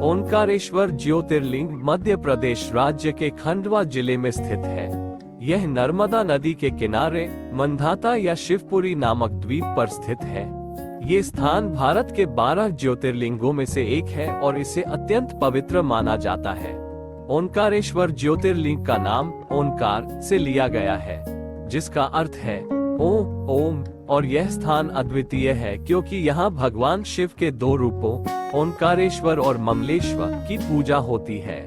ओंकारेश्वर ज्योतिर्लिंग मध्य प्रदेश राज्य के खंडवा जिले में स्थित है। यह नर्मदा नदी के किनारे मंधाता या शिवपुरी नामक द्वीप पर स्थित है। ये स्थान भारत के 12 ज्योतिर्लिंगों में से एक है और इसे अत्यंत पवित्र माना जाता है। ओंकारेश्वर ज्योतिर्लिंग का नाम ओंकार से लिया गया है, जिसका अर्थ है ओम, और यह स्थान अद्वितीय है क्योंकि यहाँ भगवान शिव के 2 रूपों ओंकारेश्वर और ममलेश्वर की पूजा होती है।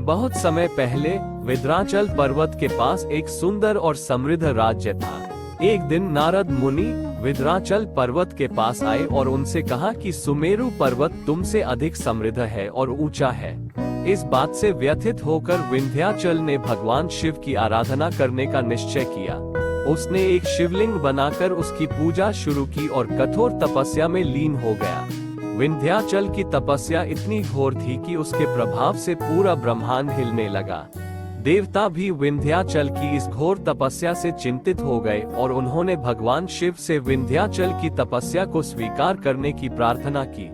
बहुत समय पहले विंध्याचल पर्वत के पास एक सुंदर और समृद्ध राज्य था। एक दिन नारद मुनि विंध्याचल पर्वत के पास आए और उनसे कहा कि सुमेरु पर्वत तुमसे अधिक समृद्ध है और ऊंचा है। इस बात से व्यथित होकर विंध्याचल ने भगवान शिव की आराधना करने का निश्चय किया। उसने एक शिवलिंग बनाकर उसकी पूजा शुरू की और कठोर तपस्या में लीन हो गया। विंध्याचल की तपस्या इतनी घोर थी कि उसके प्रभाव से पूरा ब्रह्मांड हिलने लगा। देवता भी विंध्याचल की इस घोर तपस्या से चिंतित हो गए और उन्होंने भगवान शिव से विंध्याचल की तपस्या को स्वीकार करने की प्रार्थना की।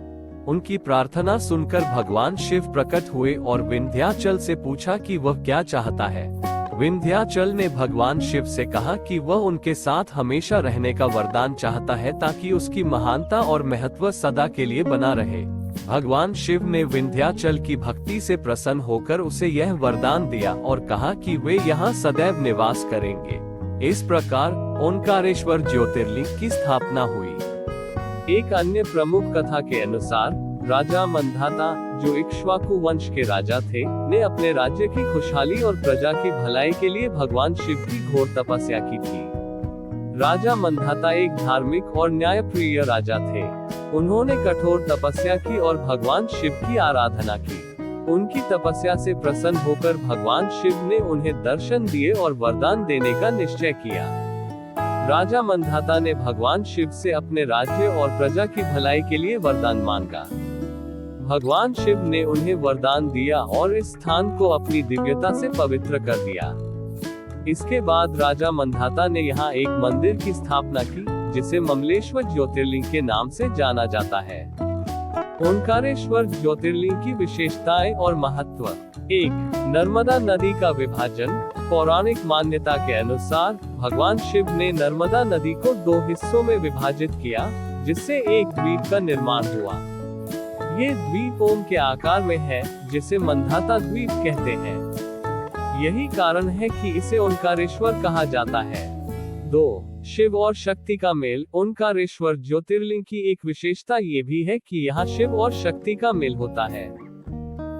उनकी प्रार्थना सुनकर भगवान शिव प्रकट हुए और विंध्याचल से पूछा कि वह क्या चाहता है। विंध्याचल ने भगवान शिव से कहा कि वह उनके साथ हमेशा रहने का वरदान चाहता है ताकि उसकी महानता और महत्व सदा के लिए बना रहे। भगवान शिव ने विंध्याचल की भक्ति से प्रसन्न होकर उसे यह वरदान दिया और कहा कि वे यहाँ सदैव निवास करेंगे। इस प्रकार ओंकारेश्वर ज्योतिर्लिंग की स्थापना हुई। एक अन्य प्रमुख कथा के अनुसार राजा मंधाता, जो इक्ष्वाकु वंश के राजा थे, ने अपने राज्य की खुशहाली और प्रजा की भलाई के लिए भगवान शिव की घोर तपस्या की थी। राजा मंधाता एक धार्मिक और न्यायप्रिय राजा थे। उन्होंने कठोर तपस्या की और भगवान शिव की आराधना की। उनकी तपस्या से प्रसन्न होकर भगवान शिव ने उन्हें दर्शन दिए और वरदान देने का निश्चय किया। राजा मंधाता ने भगवान शिव से अपने राज्य और प्रजा की भलाई के लिए वरदान मांगा। भगवान शिव ने उन्हें वरदान दिया और इस स्थान को अपनी दिव्यता से पवित्र कर दिया। इसके बाद राजा मंधाता ने यहाँ एक मंदिर की स्थापना की, जिसे ममलेश्वर ज्योतिर्लिंग के नाम से जाना जाता है। ओंकारेश्वर ज्योतिर्लिंग की विशेषताएं और महत्व। 1. नर्मदा नदी का विभाजन। पौराणिक मान्यता के अनुसार भगवान शिव ने नर्मदा नदी को 2 हिस्सों में विभाजित किया, जिससे एक द्वीप का निर्माण हुआ। ये द्वीप ओम के आकार में है, जिसे मंधाता द्वीप कहते हैं। यही कारण है कि इसे ओंकारेश्वर कहा जाता है। 2. शिव और शक्ति का मेल। ओंकारेश्वर ज्योतिर्लिंग की एक विशेषता ये भी है कि यहाँ शिव और शक्ति का मेल होता है।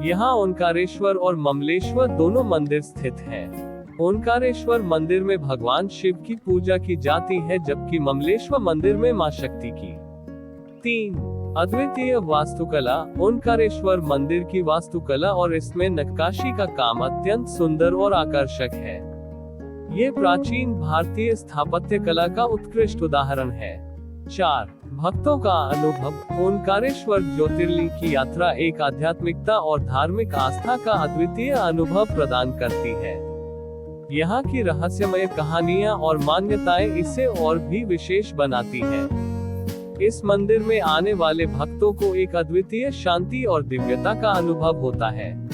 यहाँ ओंकारेश्वर और ममलेश्वर दोनों मंदिर स्थित हैं। ओंकारेश्वर मंदिर में भगवान शिव की पूजा की जाती है, जबकि ममलेश्वर मंदिर में मां शक्ति की। 3. अद्वितीय वास्तुकला। ओंकारेश्वर मंदिर की वास्तुकला और इसमें नक्काशी का काम अत्यंत सुंदर और आकर्षक है। ये प्राचीन भारतीय स्थापत्य कला का उत्कृष्ट उदाहरण है। 4. भक्तों का अनुभव। ओंकारेश्वर ज्योतिर्लिंग की यात्रा एक आध्यात्मिकता और धार्मिक आस्था का अद्वितीय अनुभव प्रदान करती है। यहाँ की रहस्यमय कहानियाँ और मान्यताएं इसे और भी विशेष बनाती हैं। इस मंदिर में आने वाले भक्तों को एक अद्वितीय शांति और दिव्यता का अनुभव होता है।